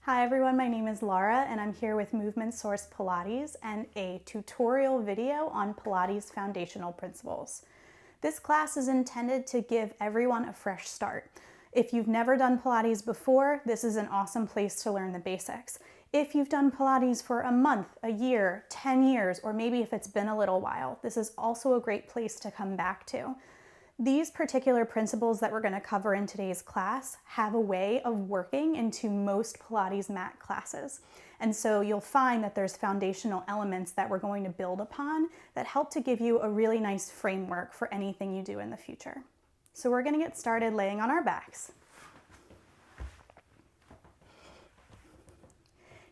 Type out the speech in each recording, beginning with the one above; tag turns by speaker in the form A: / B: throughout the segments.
A: Hi everyone, my name is Laura and I'm here with Movement Source Pilates and a tutorial video on Pilates foundational principles. This class is intended to give everyone a fresh start. If you've never done Pilates before, this is an awesome place to learn the basics. If you've done Pilates for a month, a year, 10 years, or maybe if it's been a little while, this is also a great place to come back to. These particular principles that we're going to cover in today's class have a way of working into most Pilates mat classes. And so you'll find that there's foundational elements that we're going to build upon that help to give you a really nice framework for anything you do in the future. So we're going to get started laying on our backs.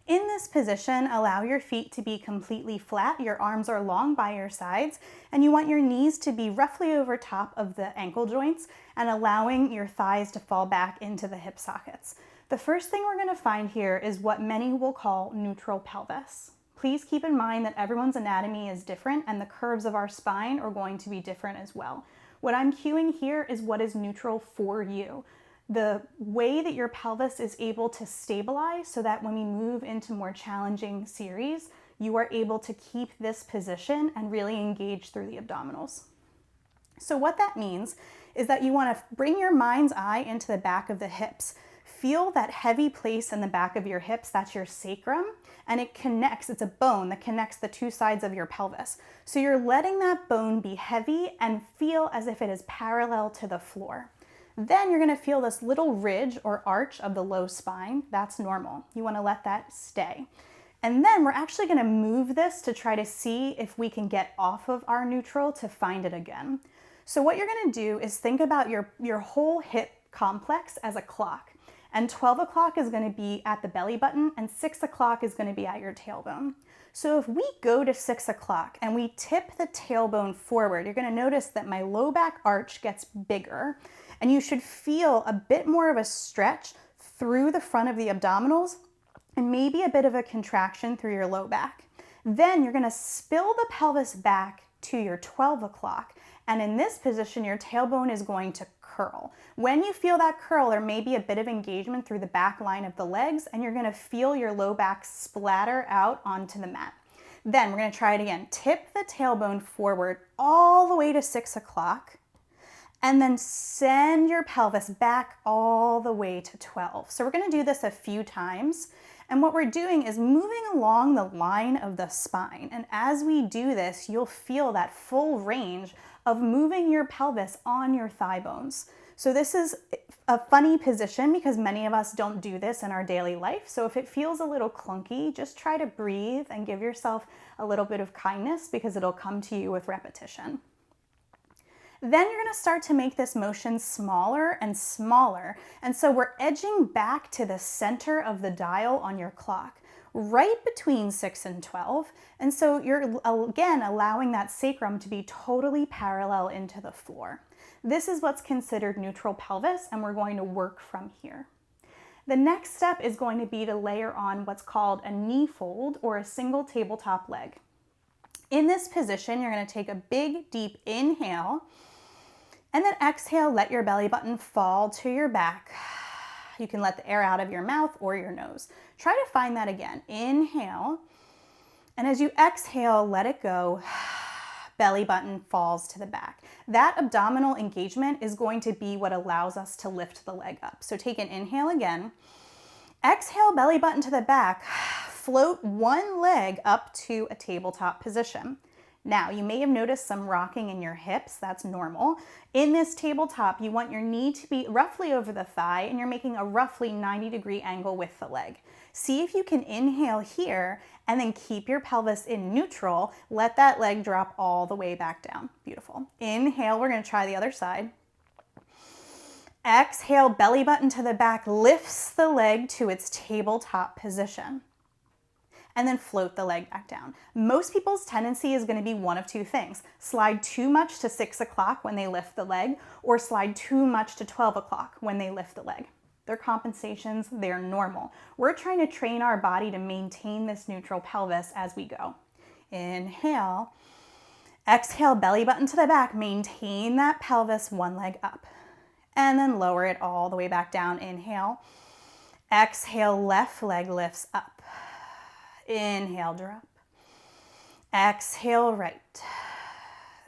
A: In this position, allow your feet to be completely flat. Your arms are long by your sides, and you want your knees to be roughly over top of the ankle joints and allowing your thighs to fall back into the hip sockets. The first thing we're going to find here is what many will call neutral pelvis. Please keep in mind that everyone's anatomy is different and the curves of our spine are going to be different as well. What I'm cueing here is what is neutral for you. The way that your pelvis is able to stabilize so that when we move into more challenging series, you are able to keep this position and really engage through the abdominals. So what that means is that you want to bring your mind's eye into the back of the hips. Feel that heavy place in the back of your hips, that's your sacrum, and it connects, it's a bone that connects the two sides of your pelvis. So you're letting that bone be heavy and feel as if it is parallel to the floor. Then you're going to feel this little ridge or arch of the low spine. That's normal. You want to let that stay. And then we're actually going to move this to try to see if we can get off of our neutral to find it again. So what you're going to do is think about your whole hip complex as a clock. And 12 o'clock is going to be at the belly button and 6 o'clock is going to be at your tailbone. So if we go to 6 o'clock and we tip the tailbone forward, you're going to notice that my low back arch gets bigger. And you should feel a bit more of a stretch through the front of the abdominals and maybe a bit of a contraction through your low back. Then you're going to spill the pelvis back to your 12 o'clock. And in this position, your tailbone is going to curl. When you feel that curl, there may be a bit of engagement through the back line of the legs, and you're going to feel your low back splatter out onto the mat. Then we're going to try it again. Tip the tailbone forward all the way to 6 o'clock. And then send your pelvis back all the way to 12. So we're going to do this a few times. And what we're doing is moving along the line of the spine. And as we do this, you'll feel that full range of moving your pelvis on your thigh bones. So this is a funny position because many of us don't do this in our daily life. So if it feels a little clunky, just try to breathe and give yourself a little bit of kindness because it'll come to you with repetition. Then you're going to start to make this motion smaller and smaller. And so we're edging back to the center of the dial on your clock, right between 6 and 12. And so you're again allowing that sacrum to be totally parallel into the floor. This is what's considered neutral pelvis, and we're going to work from here. The next step is going to be to layer on what's called a knee fold or a single tabletop leg. In this position, you're going to take a big, deep inhale. And then exhale, let your belly button fall to your back. You can let the air out of your mouth or your nose. Try to find that again. Inhale. And as you exhale, let it go. Belly button falls to the back. That abdominal engagement is going to be what allows us to lift the leg up. So take an inhale again. Exhale, belly button to the back. Float one leg up to a tabletop position. Now, you may have noticed some rocking in your hips. That's normal. In this tabletop, you want your knee to be roughly over the thigh and you're making a roughly 90-degree angle with the leg. See if you can inhale here and then keep your pelvis in neutral. Let that leg drop all the way back down. Beautiful. Inhale, we're going to try the other side. Exhale, belly button to the back, lifts the leg to its tabletop position. And then float the leg back down. Most people's tendency is going to be one of two things. Slide too much to 6 o'clock when they lift the leg, or slide too much to 12 o'clock when they lift the leg. They're compensations, they're normal. We're trying to train our body to maintain this neutral pelvis as we go. Inhale, exhale, belly button to the back, maintain that pelvis one leg up. And then lower it all the way back down. Inhale. Exhale, left leg lifts up. Inhale, drop. Exhale, right.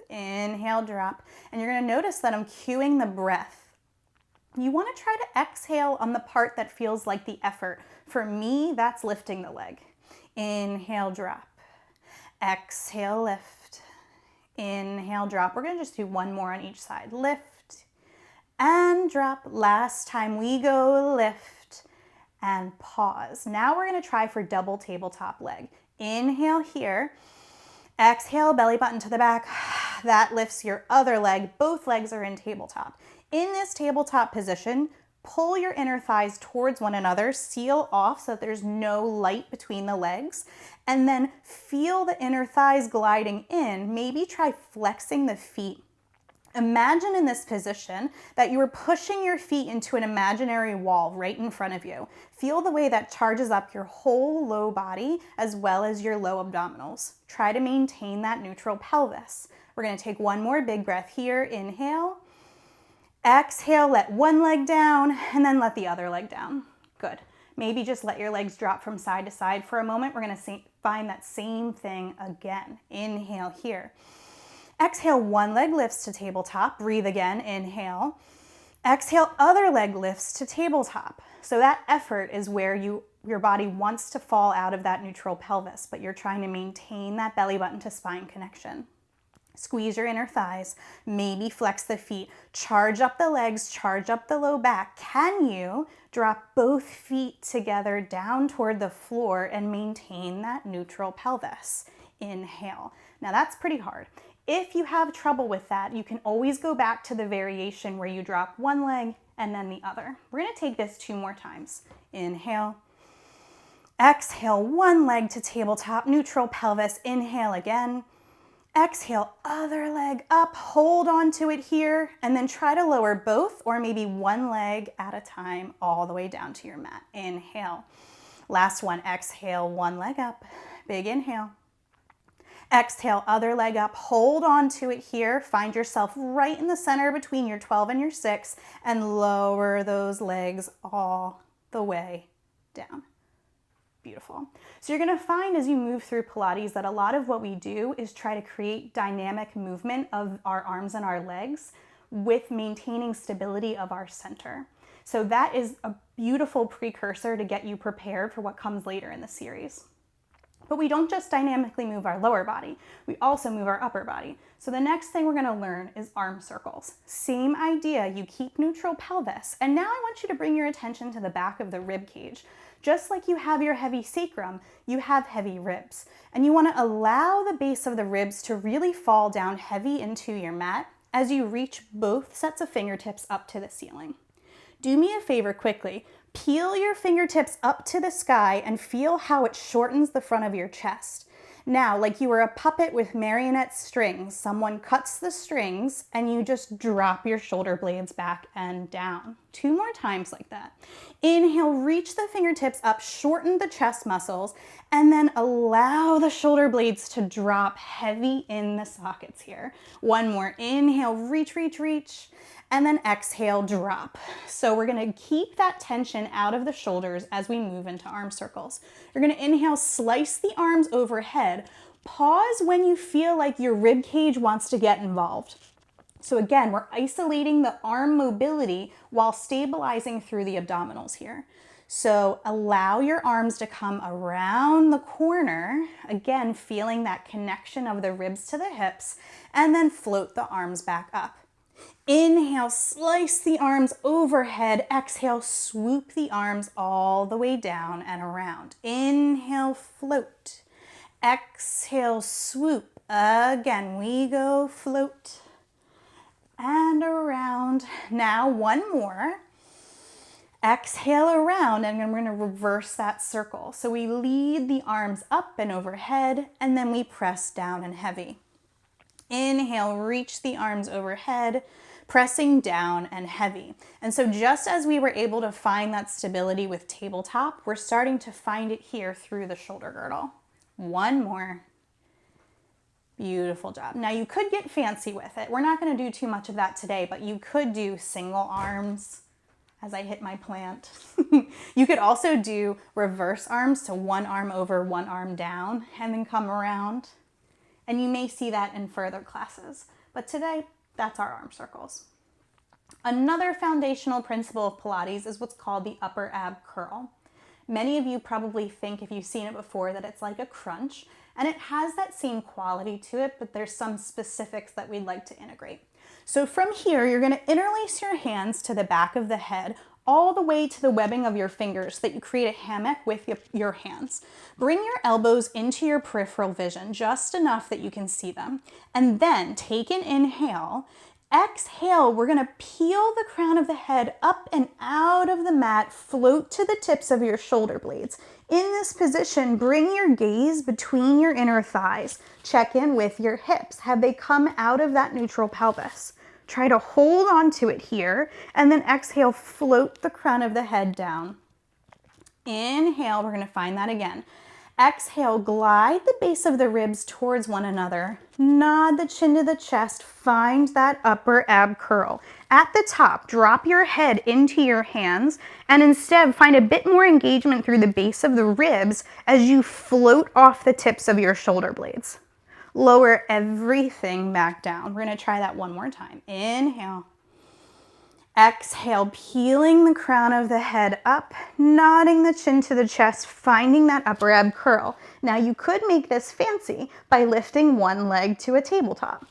A: Inhale, drop. And you're going to notice that I'm cueing the breath. You want to try to exhale on the part that feels like the effort. For me, that's lifting the leg. Inhale, drop. Exhale, lift. Inhale, drop. We're going to just do one more on each side. Lift and drop. Last time we go, lift and pause. Now we're going to try for double tabletop leg. Inhale here. Exhale, belly button to the back. That lifts your other leg. Both legs are in tabletop. In this tabletop position, pull your inner thighs towards one another, seal off so that there's no light between the legs, and then feel the inner thighs gliding in. Maybe try flexing the feet. Imagine in this position that you are pushing your feet into an imaginary wall right in front of you. Feel the way that charges up your whole low body as well as your low abdominals. Try to maintain that neutral pelvis. We're going to take one more big breath here. Inhale. Exhale, let one leg down and then let the other leg down. Good. Maybe just let your legs drop from side to side for a moment. We're going to find that same thing again. Inhale here. Exhale, one leg lifts to tabletop. Breathe again. Inhale. Exhale, other leg lifts to tabletop. So that effort is where your body wants to fall out of that neutral pelvis, but you're trying to maintain that belly button to spine connection. Squeeze your inner thighs, maybe flex the feet, charge up the legs, charge up the low back. Can you drop both feet together down toward the floor and maintain that neutral pelvis? Inhale. Now that's pretty hard. If you have trouble with that, you can always go back to the variation where you drop one leg and then the other. We're going to take this 2 more times. Inhale. Exhale, one leg to tabletop, neutral pelvis. Inhale again. Exhale, other leg up, hold on to it here, and then try to lower both or maybe one leg at a time all the way down to your mat. Inhale. Last one, exhale, one leg up, big inhale. Exhale, other leg up, hold on to it here. Find yourself right in the center between your 12 and your 6 and lower those legs all the way down. Beautiful. So you're going to find as you move through Pilates that a lot of what we do is try to create dynamic movement of our arms and our legs with maintaining stability of our center. So that is a beautiful precursor to get you prepared for what comes later in the series. But we don't just dynamically move our lower body, we also move our upper body. So the next thing we're going to learn is arm circles. Same idea, you keep neutral pelvis. And now I want you to bring your attention to the back of the rib cage. Just like you have your heavy sacrum, you have heavy ribs. And you want to allow the base of the ribs to really fall down heavy into your mat as you reach both sets of fingertips up to the ceiling. Do me a favor quickly. Peel your fingertips up to the sky and feel how it shortens the front of your chest. Now, like you were a puppet with marionette strings, someone cuts the strings and you just drop your shoulder blades back and down. 2 more times like that. Inhale, reach the fingertips up, shorten the chest muscles, and then allow the shoulder blades to drop heavy in the sockets here. 1 more. Inhale, reach, reach, reach. And then exhale, drop. So we're gonna keep that tension out of the shoulders as we move into arm circles. You're gonna inhale, slice the arms overhead. Pause when you feel like your rib cage wants to get involved. So again, we're isolating the arm mobility while stabilizing through the abdominals here. So allow your arms to come around the corner, again, feeling that connection of the ribs to the hips, and then float the arms back up. Inhale, slice the arms overhead. Exhale, swoop the arms all the way down and around. Inhale, float. Exhale, swoop. Again, we go float and around. Now 1 more. Exhale around, and I'm going to reverse that circle. So we lead the arms up and overhead, and then we press down and heavy. Inhale, reach the arms overhead, pressing down and heavy. And so just as we were able to find that stability with tabletop, we're starting to find it here through the shoulder girdle. 1 more. Beautiful job. Now you could get fancy with it. We're not going to do too much of that today, but you could do single arms as I hit my plant. You could also do reverse arms, so one arm over, one arm down, and then come around. And you may see that in further classes. But today, that's our arm circles. Another foundational principle of Pilates is what's called the upper ab curl. Many of you probably think, if you've seen it before, that it's like a crunch, and it has that same quality to it, but there's some specifics that we'd like to integrate. So from here, you're going to interlace your hands to the back of the head, all the way to the webbing of your fingers so that you create a hammock with your hands. Bring your elbows into your peripheral vision, just enough that you can see them. And then take an inhale. Exhale, we're gonna peel the crown of the head up and out of the mat, float to the tips of your shoulder blades. In this position, bring your gaze between your inner thighs. Check in with your hips. Have they come out of that neutral pelvis? Try to hold on to it here, and then exhale, float the crown of the head down. Inhale, we're gonna find that again. Exhale, glide the base of the ribs towards one another. Nod the chin to the chest, find that upper ab curl. At the top, drop your head into your hands, and instead find a bit more engagement through the base of the ribs as you float off the tips of your shoulder blades. Lower everything back down. We're gonna try that one more time. Inhale. Exhale, peeling the crown of the head up, nodding the chin to the chest, finding that upper ab curl. Now you could make this fancy by lifting one leg to a tabletop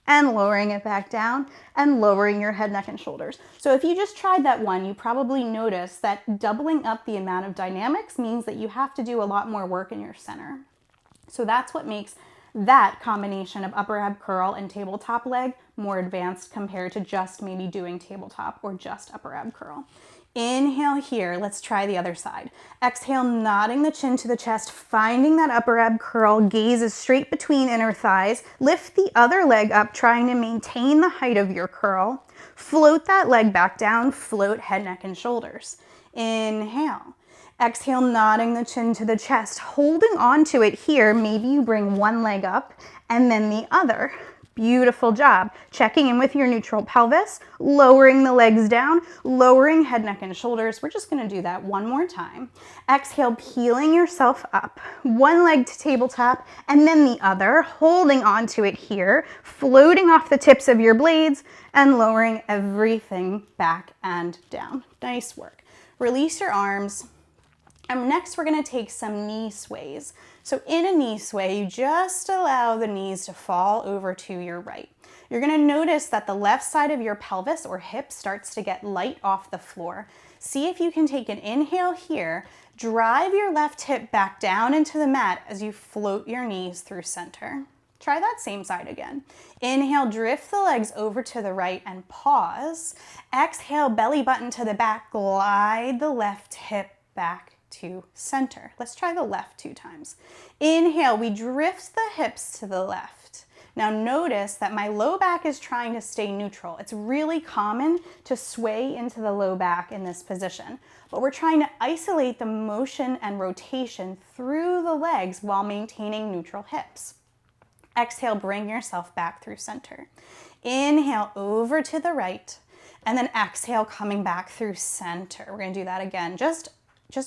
A: and lowering it back down and lowering your head, neck, and shoulders. So if you just tried that one, you probably noticed that doubling up the amount of dynamics means that you have to do a lot more work in your center. So that's what makes that combination of upper ab curl and tabletop leg more advanced compared to just maybe doing tabletop or just upper ab curl. Inhale here, let's try the other side. Exhale, nodding the chin to the chest, finding that upper ab curl, gaze is straight between inner thighs. Lift the other leg up, trying to maintain the height of your curl. Float that leg back down, float head, neck, and shoulders. Inhale. Exhale, nodding the chin to the chest, holding on to it here. Maybe you bring one leg up and then the other. Beautiful job. Checking in with your neutral pelvis, lowering the legs down, lowering head, neck, and shoulders. We're just gonna do that one more time. Exhale, peeling yourself up. One leg to tabletop and then the other, holding on to it here, floating off the tips of your blades and lowering everything back and down. Nice work. Release your arms. And next we're gonna take some knee sways. So in a knee sway, you just allow the knees to fall over to your right. You're gonna notice that the left side of your pelvis or hip starts to get light off the floor. See if you can take an inhale here, drive your left hip back down into the mat as you float your knees through center. Try that same side again. Inhale, drift the legs over to the right and pause. Exhale, belly button to the back, glide the left hip back to center. Let's try the left 2 times. Inhale, we drift the hips to the left. Now notice that my low back is trying to stay neutral. It's really common to sway into the low back in this position, but we're trying to isolate the motion and rotation through the legs while maintaining neutral hips. Exhale, bring yourself back through center. Inhale, over to the right, and then exhale, coming back through center. We're gonna do that again, just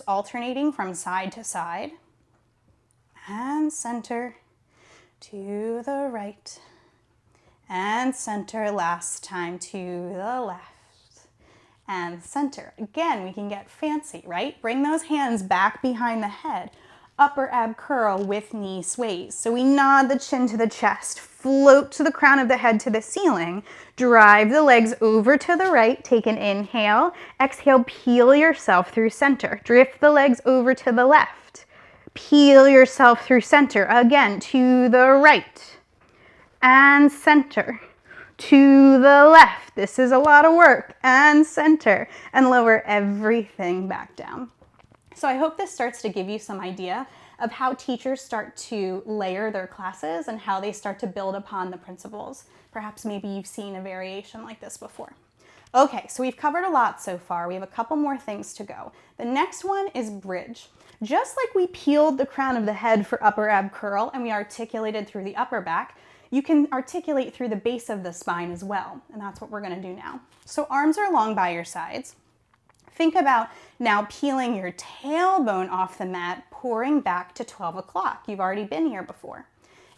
A: alternating from side to side. And center, to the right, and center. Last time, to the left, and center. Again, we can get fancy, right? Bring those hands back behind the head. Upper ab curl with knee sways. So we nod the chin to the chest, float to the crown of the head to the ceiling, drive the legs over to the right, take an inhale, exhale, peel yourself through center, drift the legs over to the left, peel yourself through center, again to the right, and center, to the left. This is a lot of work, and center, and lower everything back down. So I hope this starts to give you some idea of how teachers start to layer their classes and how they start to build upon the principles. Perhaps maybe you've seen a variation like this before. Okay, so we've covered a lot so far. We have a couple more things to go. The next one is bridge. Just like we peeled the crown of the head for upper ab curl and we articulated through the upper back, you can articulate through the base of the spine as well, and that's what we're gonna do now. So arms are long by your sides. Think about now peeling your tailbone off the mat, pouring back to 12 o'clock. You've already been here before.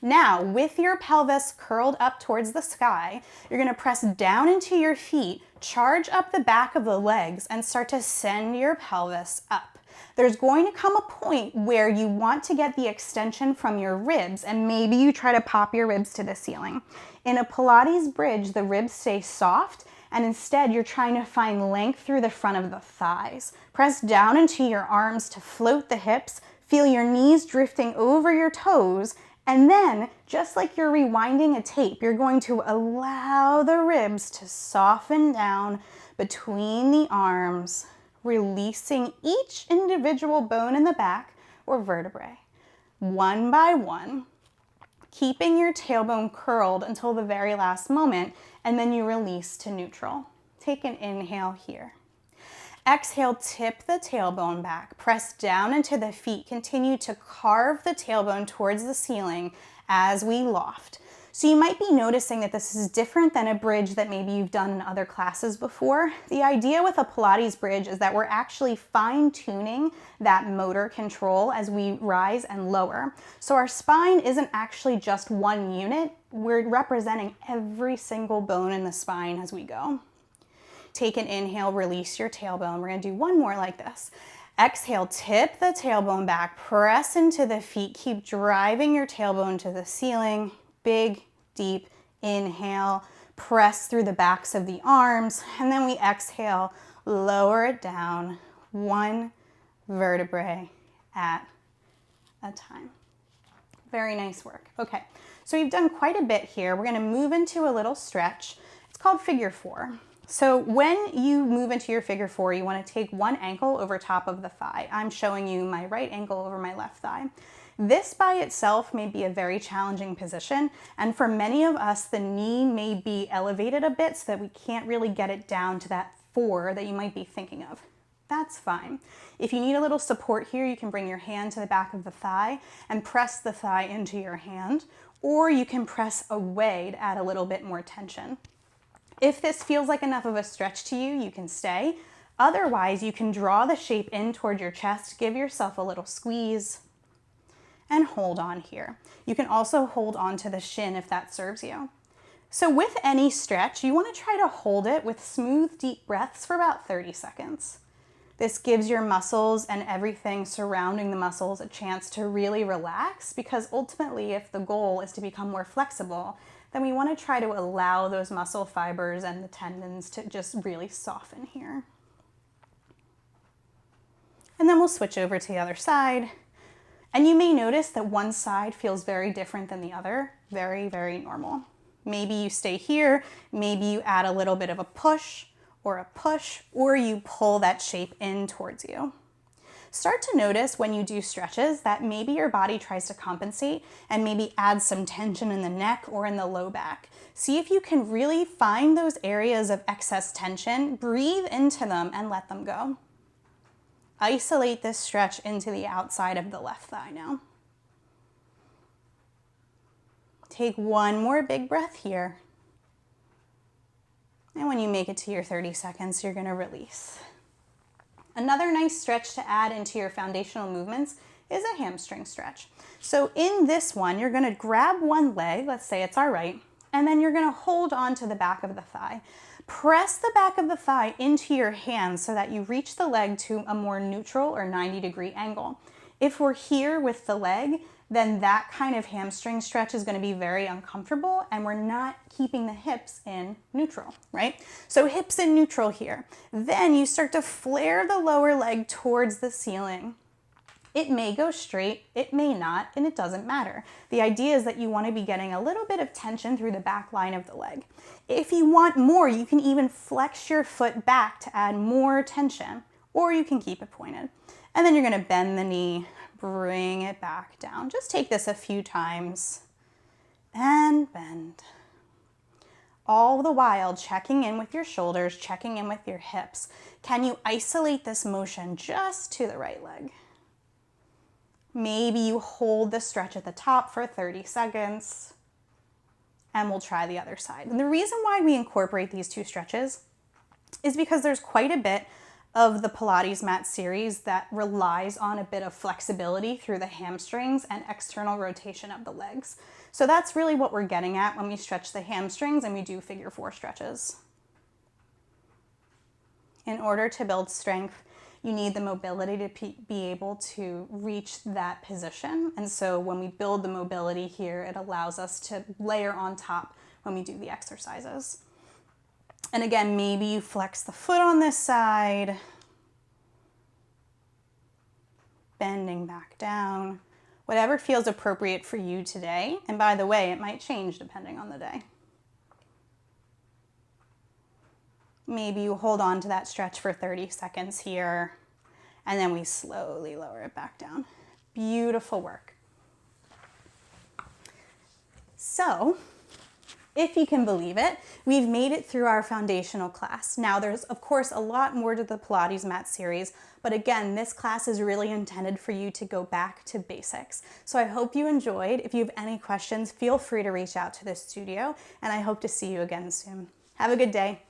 A: Now, with your pelvis curled up towards the sky, you're gonna press down into your feet, charge up the back of the legs, and start to send your pelvis up. There's going to come a point where you want to get the extension from your ribs, and maybe you try to pop your ribs to the ceiling. In a Pilates bridge, the ribs stay soft, and instead you're trying to find length through the front of the thighs. Press down into your arms to float the hips, feel your knees drifting over your toes, and then, just like you're rewinding a tape, you're going to allow the ribs to soften down between the arms, releasing each individual bone in the back or vertebrae, one by one, keeping your tailbone curled until the very last moment, and then you release to neutral. Take an inhale here. Exhale, tip the tailbone back, press down into the feet, continue to carve the tailbone towards the ceiling as we loft. So you might be noticing that this is different than a bridge that maybe you've done in other classes before. The idea with a Pilates bridge is that we're actually fine-tuning that motor control as we rise and lower. So our spine isn't actually just one unit, we're representing every single bone in the spine as we go. Take an inhale, release your tailbone. We're gonna do one more like this. Exhale, tip the tailbone back, press into the feet, keep driving your tailbone to the ceiling. Big, deep inhale, press through the backs of the arms, and then we exhale, lower it down, one vertebrae at a time. Very nice work. Okay, so we've done quite a bit here. We're gonna move into a little stretch. It's called figure four. So when you move into your figure four, you want to take one ankle over top of the thigh. I'm showing you my right ankle over my left thigh. This by itself may be a very challenging position, and for many of us, the knee may be elevated a bit so that we can't really get it down to that four that you might be thinking of. That's fine. If you need a little support here, you can bring your hand to the back of the thigh and press the thigh into your hand, or you can press away to add a little bit more tension. If this feels like enough of a stretch to you, you can stay. Otherwise, you can draw the shape in toward your chest, give yourself a little squeeze, and hold on here. You can also hold on to the shin if that serves you. So with any stretch, you want to try to hold it with smooth, deep breaths for about 30 seconds. This gives your muscles and everything surrounding the muscles a chance to really relax, because ultimately, if the goal is to become more flexible, then we want to try to allow those muscle fibers and the tendons to just really soften here. And then we'll switch over to the other side. And you may notice that one side feels very different than the other. Very, very normal. Maybe you stay here, maybe you add a little bit of a push, or you pull that shape in towards you. Start to notice when you do stretches that maybe your body tries to compensate and maybe add some tension in the neck or in the low back. See if you can really find those areas of excess tension, breathe into them, and let them go. Isolate this stretch into the outside of the left thigh now. Take one more big breath here. And when you make it to your 30 seconds, you're gonna release. Another nice stretch to add into your foundational movements is a hamstring stretch. So in this one, you're gonna grab one leg, let's say it's our right, and then you're gonna hold on to the back of the thigh. Press the back of the thigh into your hands so that you reach the leg to a more neutral or 90-degree angle. If we're here with the leg, then that kind of hamstring stretch is going to be very uncomfortable, and we're not keeping the hips in neutral, right? So hips in neutral here. Then you start to flare the lower leg towards the ceiling. It may go straight, it may not, and it doesn't matter. The idea is that you want to be getting a little bit of tension through the back line of the leg. If you want more, you can even flex your foot back to add more tension, or you can keep it pointed. And then you're going to bend the knee, bring it back down. Just take this a few times and bend. All the while checking in with your shoulders, checking in with your hips. Can you isolate this motion just to the right leg? Maybe you hold the stretch at the top for 30 seconds, and we'll try the other side. And the reason why we incorporate these two stretches is because there's quite a bit of the Pilates mat series that relies on a bit of flexibility through the hamstrings and external rotation of the legs. So that's really what we're getting at when we stretch the hamstrings and we do figure 4 stretches. In order to build strength, you need the mobility to be able to reach that position. And so when we build the mobility here, it allows us to layer on top when we do the exercises. And again, maybe you flex the foot on this side, bending back down, whatever feels appropriate for you today. And by the way, it might change depending on the day. Maybe you hold on to that stretch for 30 seconds here, and then we slowly lower it back down. Beautiful work. So, if you can believe it, we've made it through our foundational class. Now there's of course a lot more to the Pilates mat series, but again, this class is really intended for you to go back to basics. So I hope you enjoyed. If you have any questions, feel free to reach out to the studio, and I hope to see you again soon. Have a good day.